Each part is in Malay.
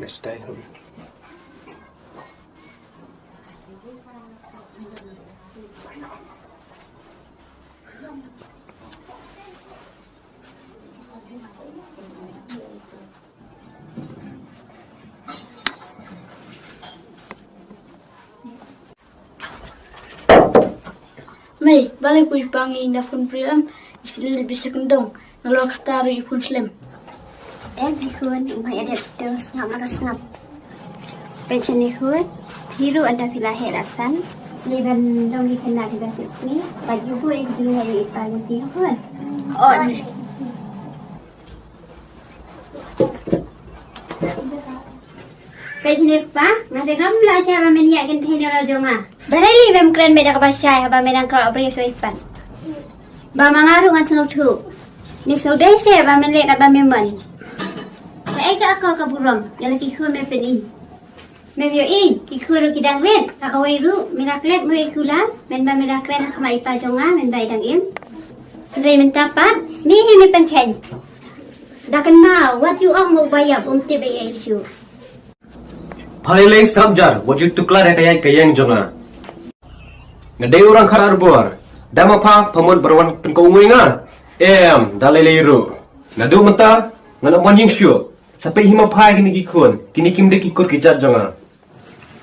stay home. May, balay ko ipangi na fun priam, isilil bisa kendong, nalor kataru ipun slim. Di kun, may adat terus ngap makas ngap. Pension ni kun, hiru ada filahe rasan, liban dong di kena di dasar ni, baju kun yang dulu hari ipang di kun. Oh, ni. Pension ni pa, nanti kamu belajar apa meniak genteng orang jonga. Berali bem keren beda kabasya, apa medang kalau beri soipan. Ba mangaru ngan senuk tu. Ni sodai se ba menlek kat ba memang. Saya ka akal kaburam, yang lagi ku me peni. Me bio ki ku ru kidang len, ka kawai ru miraklet mo ikula, men ba miraklet ha kama ipa jonga men ba idang im. Rei mentapat, ni me pen ken. Dakan ma, what you am mo bayab te ba issue. Paling sabjar, wajib tuklar kayang jonga. Ngedai orang karar buar. Dama pa pamon berwan pengkaungui nga. Daliliru. Nadu menta ngana manjing syo. Sampai hima pa kini kikun. Kini kimde kikur kijat jonga.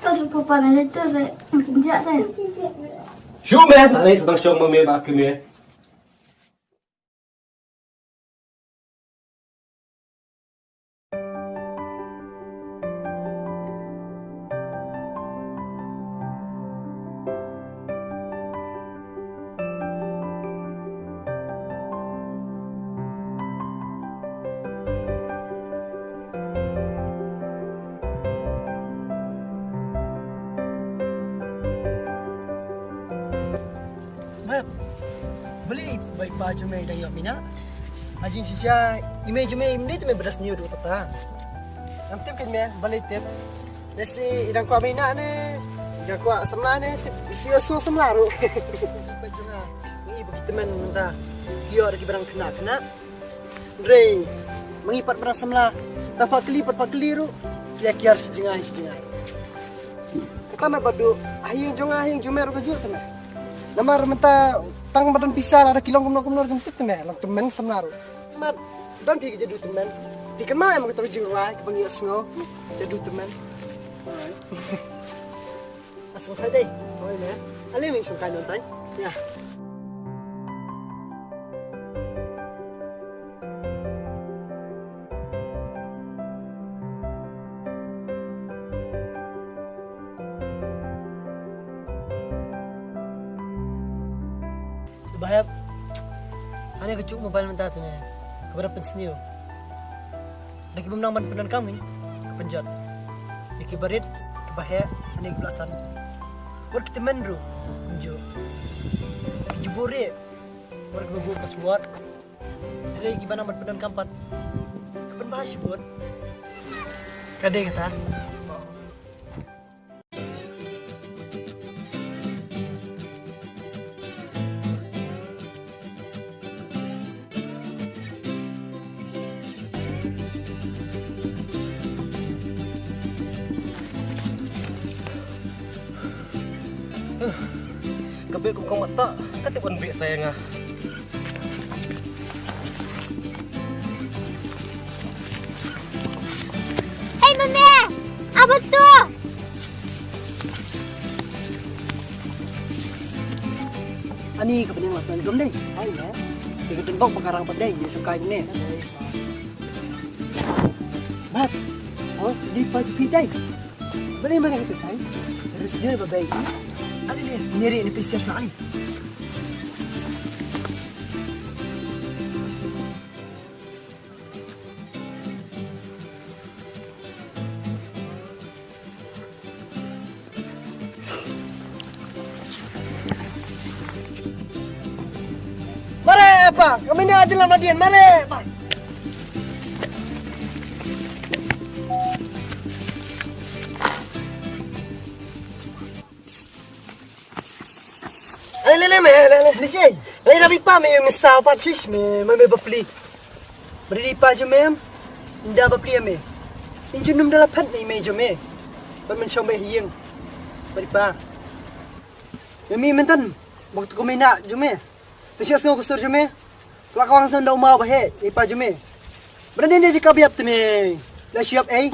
Terus papa na itu saya kerja saya. Syo me, alai sedang syo me ba kime. Beli baik baju me dan yok mina. Ajin sisa image me imni tu me beras new tu tata. Nam tip kan me balik tip. Resi idang kwa mina ne. Idang kwa semla ne. Isi osu semla ru. Baju na. Ni bagi teman ta. Dia ada barang kena. Rei mengipat beras semla. Tapak keli ru. Dia kiar sejengah. Kata me badu hayang jonga hayang jumer ko ju teman. Namar menta tang badan pisah ada kilong kumno jemput temen lang temen semenaru. Mat dan pi jadi temen. Dikenal emang kita jiwa ke pengi asngo jadi temen. Asal tadi, oh ini. Ali min suka nonton. Ya. Bahaya, ane kecuk mobile mentah tu ni, kepada pensniu. Lagi memenang penan kami, kepenjat. Lagi barit, bahaya, ane kebelasan. War kita menru, menjo. Lagi jubore, war kebagu paswat. Lagi gimana penan kampat, kepen bahas buat. Kade kata. Kabel kau mata, kata pun biak saya ngah. Hey mami, apa tu? Ani kepentingan mas belum deh. Hai ya. Dia tembak perkara apa deh? Dia suka ini. Mat, oh di baju pidai. Boleh mana kita tay? Terus dia berbaik. Ada ni nyeri ni pesiar sekali. Mari apa? Kami ni aja lama dia. Mari apa? Le, Nishay. Lay na pa may misa pa shish may bapli. Beri pa je mem. Nda bapli me. Injunum dalam pen ni me jome. Ban shome hieng. Bari pa. Yami mentan. Waktu ko may na jome. Tusias ngo gusto jome. Kelakawang san daw mau bahe. Ipa jome. Berani ni jika biap teme. La siap ai.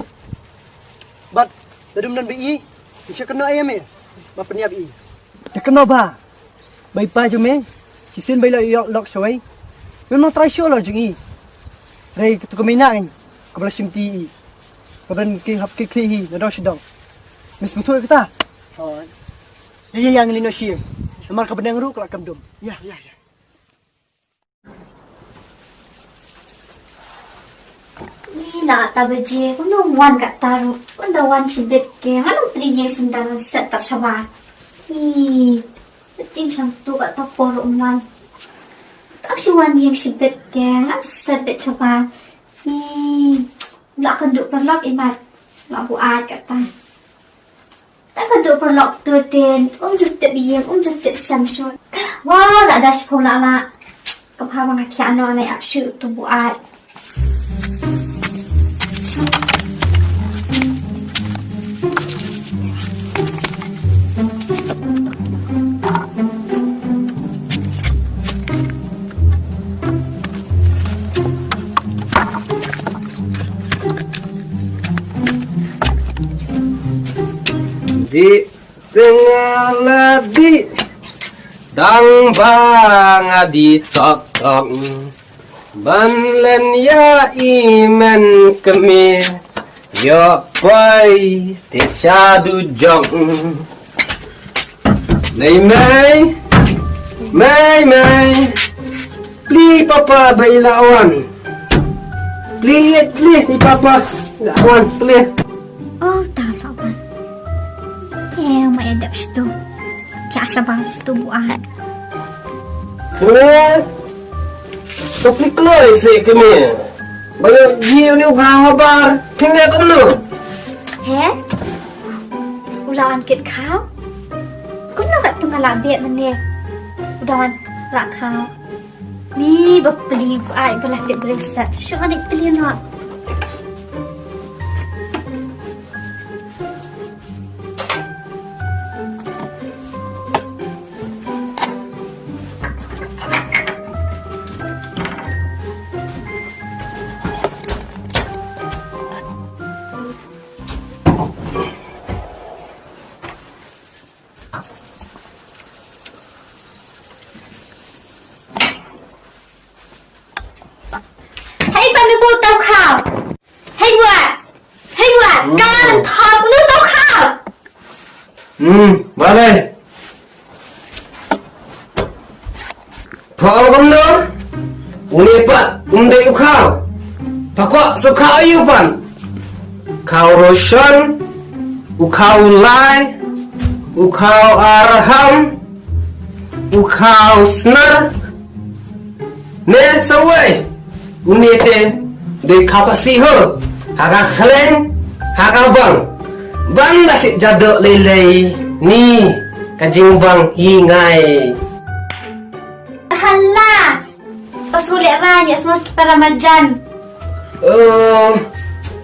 Bat dadum dan bi. Bisa kena ayam me. Ba peniap i. Dah kena ba. Bai pa jome. Sisin bai la yok lok soi. Memang try show lo jungi. Rai tu ko may na kan. Kabla simti. Kablan ki hap ki kli na daw sidong. Mis betul kita. Oh. Ya yang lino shim. Amar ka benang ru kelak kamdum. Ya. Ni nak tabaje, kuno wan kat taru. Kuno wan sibet je. Halu priye sendang set tak sabar. Ni, beting sang tu kat tapor umwan. Tak suan yang sibet je. Halu set bet sabar. Ni, lak kenduk perlok imat. Lak buat kat tan. Tak kenduk perlok tu ten. Jutip biyang, jutip samsun. Wah, tak ada sekolah lah. Kapha mga kiano na aksyu tu buat. Di tengah ladi dang bang adi tok tok ban len ya imen kemi yo pai te shadu jong nei mai pli papa bai lawan pli ni papa lawan pli. Oh, tak lawan. May adap situ. Kaya sabang situ buat. Kena Topli keluar isi kami Banyak jiu ni kabar Tinggal kamu nu He? Ulawan kit kau? Kau nak kat tengah labik mana? Udawan lak kau. Ni berpeli buat belah tik beresat. Syuk adik peli nak. Boleh. Faham kamu no? Uni pat, undai ukau. Pakwa suka ayupan. Kau roshan, ukau lai, ukau arham, ukau snar. Ne sawai. Uni te de kau kasih ho. Haga khleng, haga bang. Bang dah si jaduk lelai. Ni kajing bang hingai. Hala. Pasulit raya semua para marjan.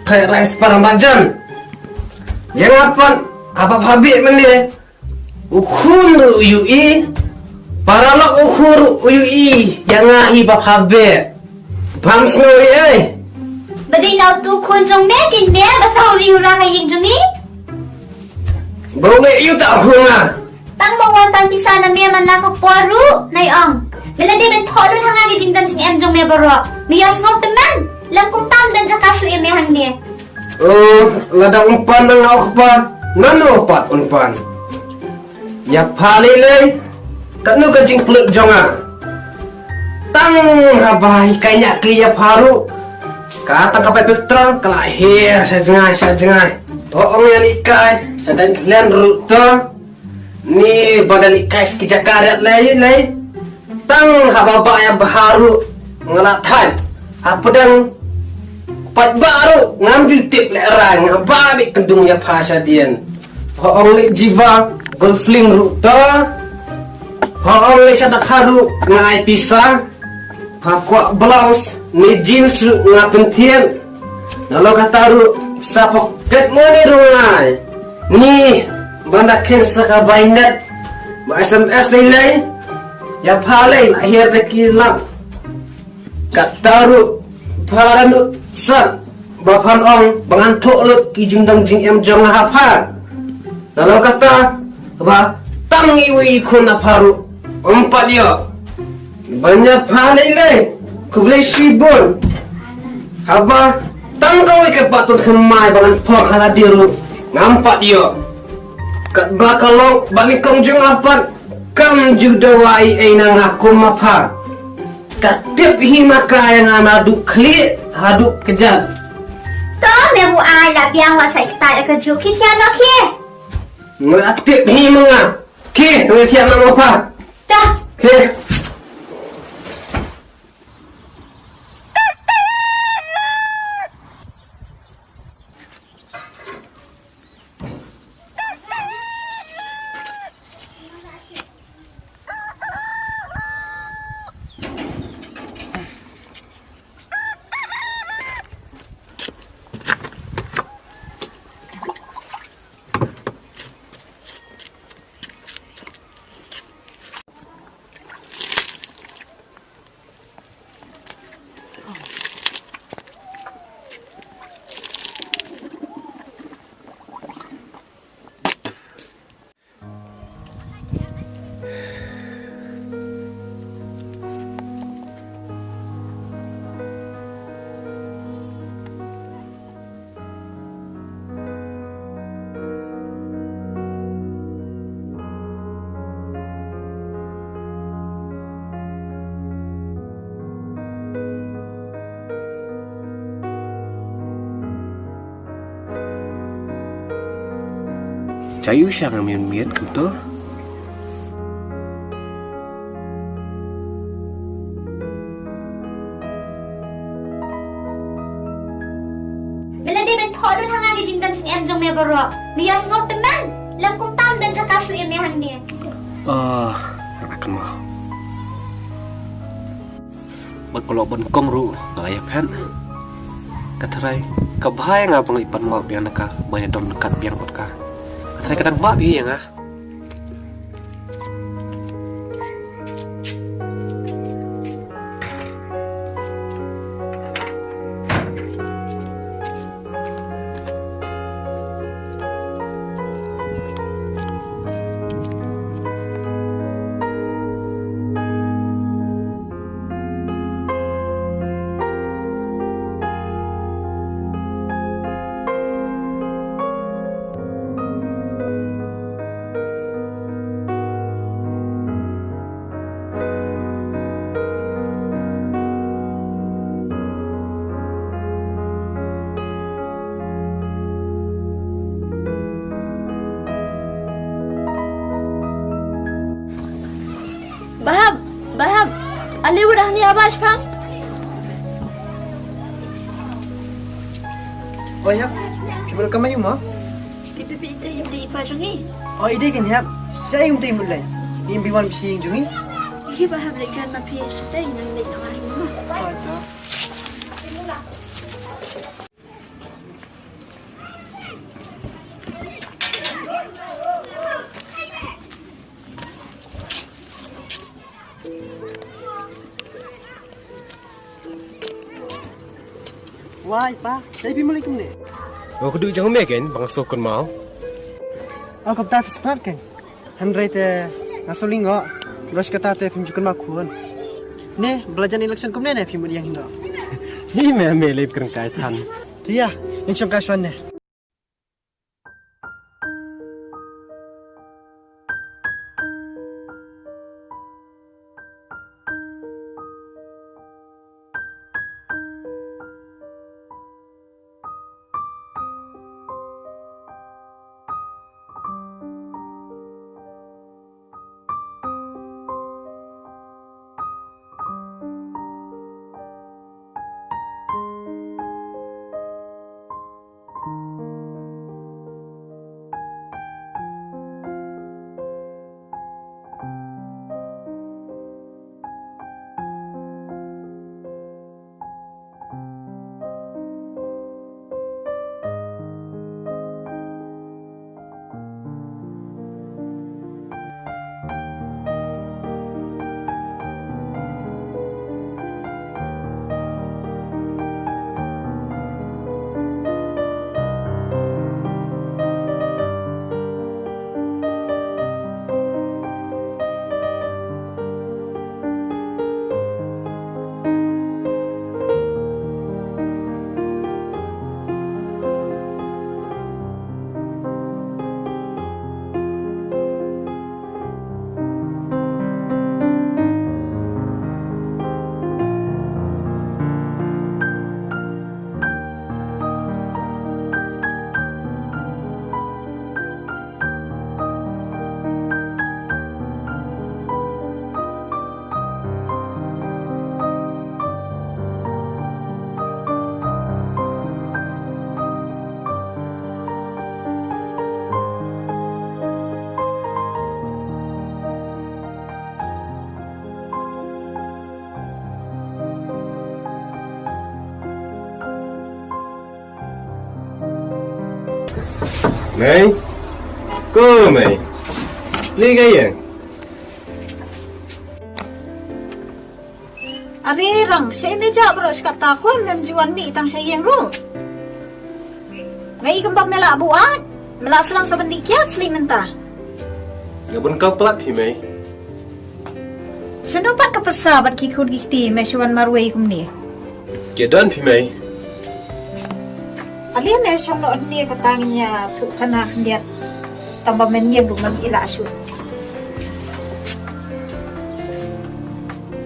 Kayak rais para marjan. Yang apa habis mende? Ukhur uyui. Para lok ukhur uyui. Yang ngahi bab habis. Bang snowi eh. Badai nau tu kunjung mekin me basau riura kaying jumi. Bro you tak hunga. Tang mawon tang tisa na me man nakaporu nay ang. Bila di ben tholo hanga gi jingdan sing em jong me baro. Miyas ngom teman. Lam kung tam dan jakasu e me hang ne. Lada umpan nang aku pa. Nano pat umpan. Ya palile. Kanu kajing pelut jonga. Tang habai kanya kriya paru. Kata kapai putra kelahir sajengai. Toong yang ikai, sedang kalian rute. Ni badan ikai sekejap karet lay. Tang hababa yang baharu ngelatan. Apa dang pat baru ngambil tip lerang ngababi kendung ya pasha dian. Toong li jiwa golfling rute. Toong li sadak haru ngai pisah. Pakwa blouse ni jeans ngapentian. Kalau kata ru Sapoket mo ni Rungai. Ni banda ken saka bainet. Ba SMS nilai. Ya palai lahir de kilang. Kataru paranu sat. Bapan ong bangantuk lut kijing dang jing em jong hapa. Lalu kata ba tangi wi kuna paru. Empat dia. Banyak palai le. Kublai sibun. Haba tang kau ke patut kemai bangan pok haladiru ngampak dia kat belakang bani kong jung apat kam juda wai nang aku mapa kat tip hi maka yang anadu klik hadu kejat to me mu ai la biang wa sai ta ka ju ki tian no ki ngatip hi menga ke we tiap nak apa ta ke Cayu siang mian gitu. Bila dia ben thol thang a ki jing dang em jong me baro mi yas ngok teman lam kum tam dan ka su em hang ni Akan mau. Kalau benkong ru layak kan. Katarai kabhai nga pang ipan mau biang naka banyak don kat biang ka. Katarai katang ba bi yang ah. Bahab, Ali udah ni abas pang. Oh ya, cuma kamu mau? Pipi itu yang di pajangi. Oh ide kan ya, saya yang timbul lain. Ini biwan bisi jungi. Iki bahab lekan ma pi stay nang le tengah ini. Oh itu. Wah, Pak, saya pergi mulai kemana? Oh, kedua jangan megan bang sokon mau. Oh, kau tak start kan? Handrai te ngasulingo, terus kata te film jukan makuan. Ne, belajar election kemana ne film yang hindo? Hi me lep kereng kaitan. Dia, yang cakap kasuan ne. Mei, cô mei, li cái gì? Arirang, siya meja bro kata kon mem juan mi tang siya yang ru. Ngai kembang mela buat, mela selang saban dikiat seling mentah. Ngabun kau pelat pi mei. Sino pat kapasabat kikun gikti mesyuan marway kum ni. Kedan pi mei. Ali mesyong no ni katangnya tu kana kendiat tambah menye bu mag ila asu.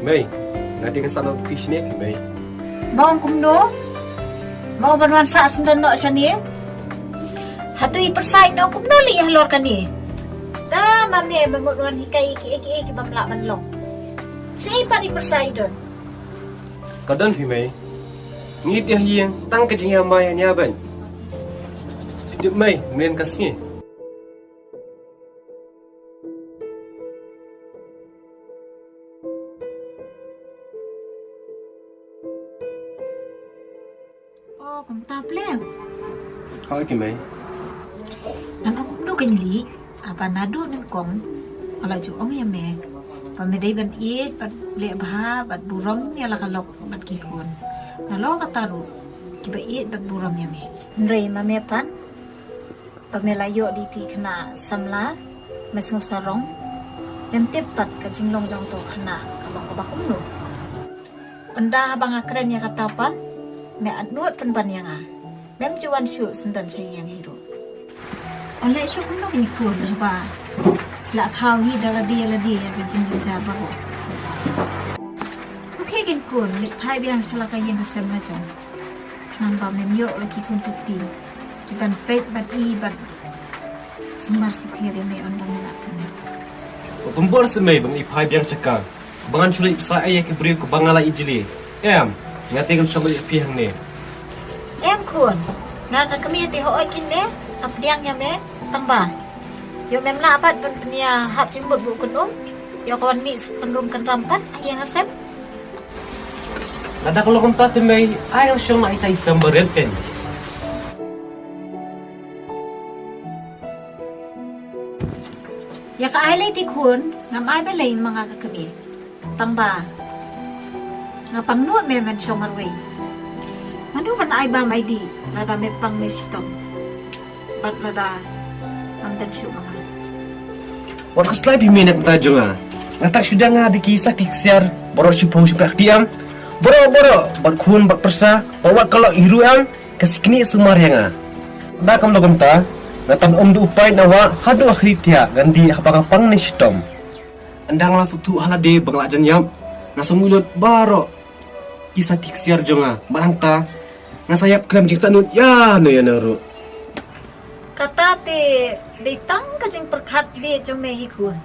Mei, ngadi ka sana pi sini pi mei. Bawang kumno, mau berwan sa sendan no siya ni. Hatui persai no kumno li halor kan ni. Ta mami bangudwan hikai iki bamla manlong. Siya pa di persai don. Kadan pi mei. Ngit yang yang tang ke jing mai nya ban. Hidup mei men ka sini. Oh, kum ta pleng. Hai ki mei. Nang aku no kan li, apa nado nang kong. Ala ju ong ya me. Pamedai ban iet bat le bha bat burong ya la kalok bat kikun. Nalo kataru kiba iet bat burong ya me. Ndrei mame pan. Pamelayo di ti kena samla mesung sarong. Mem tepat ka jinglong jong to kena kabang kabakum no. Anda bang akren ya kata pan. Me adnuat pan yang a. Mem juan syu sendan saya yang hidup. Oleh syuk no ni kun ba. La thao hi da la dia ya ka jing ja ba ho. Okey gin kun lik phai biang sala ka yang sem na jong. Nang ba mem yo la ki kun tuti. Ki ban pet bat i bat sumar supir me ondang na kan. Pembor semai bang ipai biang cakap. Bangan sulit saya ayah ke beri ke bangala ijli. Ngati kan sama pi hang ni. Em kun. Nga ka kami ti ho kin ne. Ap diang ya me tang ba. Yo mem la pat ban penia hat jimbut bu kun Yo kawan mi penrum kan rampat yang asem. Nada kalau kau tak temai, ayah syong nak itai samberet kan. Ya ka ai lai ti kun, ngam ai ba lai mga ka kami. Tang ba. Nga pangnut me men syong arway. Manu ban ai ba mai di, nada me pang me stop. Bat nada ang dan syong mga. Wan kaslai pi minat mata jonga. Ngatak sudah ngadi kisah kiksiar, boro syupoh syuprak diam. Boro bat kun bat persa, bawa kalau iruan kasikni sumar yang Dah kam logam ta, ngatan du upai nawa hadu akhir dia ganti hapang ni stom. Andang la sutu halade bangla janyam, nasumulut baro kisah kiksiar jonga. Barang ta ngasayap krem jiksa nut ya no ya naru. Kata ti ditang kajing perkat di jong me hikun.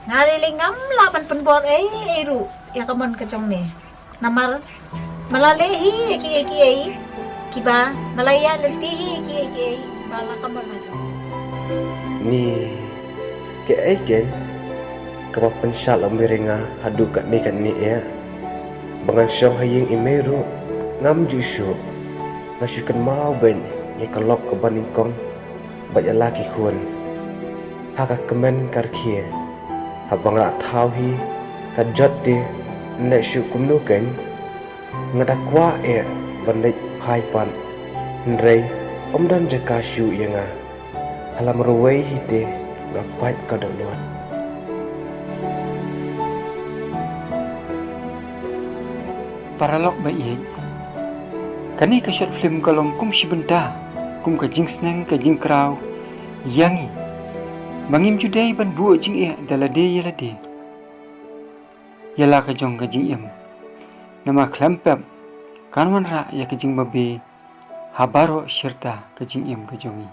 Ngarili ngam lapan penbor eru ya kamon kajong me. Namar malalehi ki kiba malaya letihi ki bala kamon majo. Ni ke aiken kapa pensyal amiringa hadu kat ni ya. Bangan syong haying imeru ngam jusyo ngasukan mau ben ya kalok ke baningkong banyak laki kun haka kemen karkie habang rak tauhi kajat di nek syukum nuken ngadakwa bandai paipan nrei om dan jaka syu yanga halam ruwei hite ngapai kadang lewat. Paralok baik kani ka short film kalong kum sibenta kum ka jing sneng ka jing kraw yangi mangim judai ban bu jing dalade yalade yala ka jong ka jing yam nama klampap kanwan ra ya ka jing babe habaro shirta ka jing yam ka jongi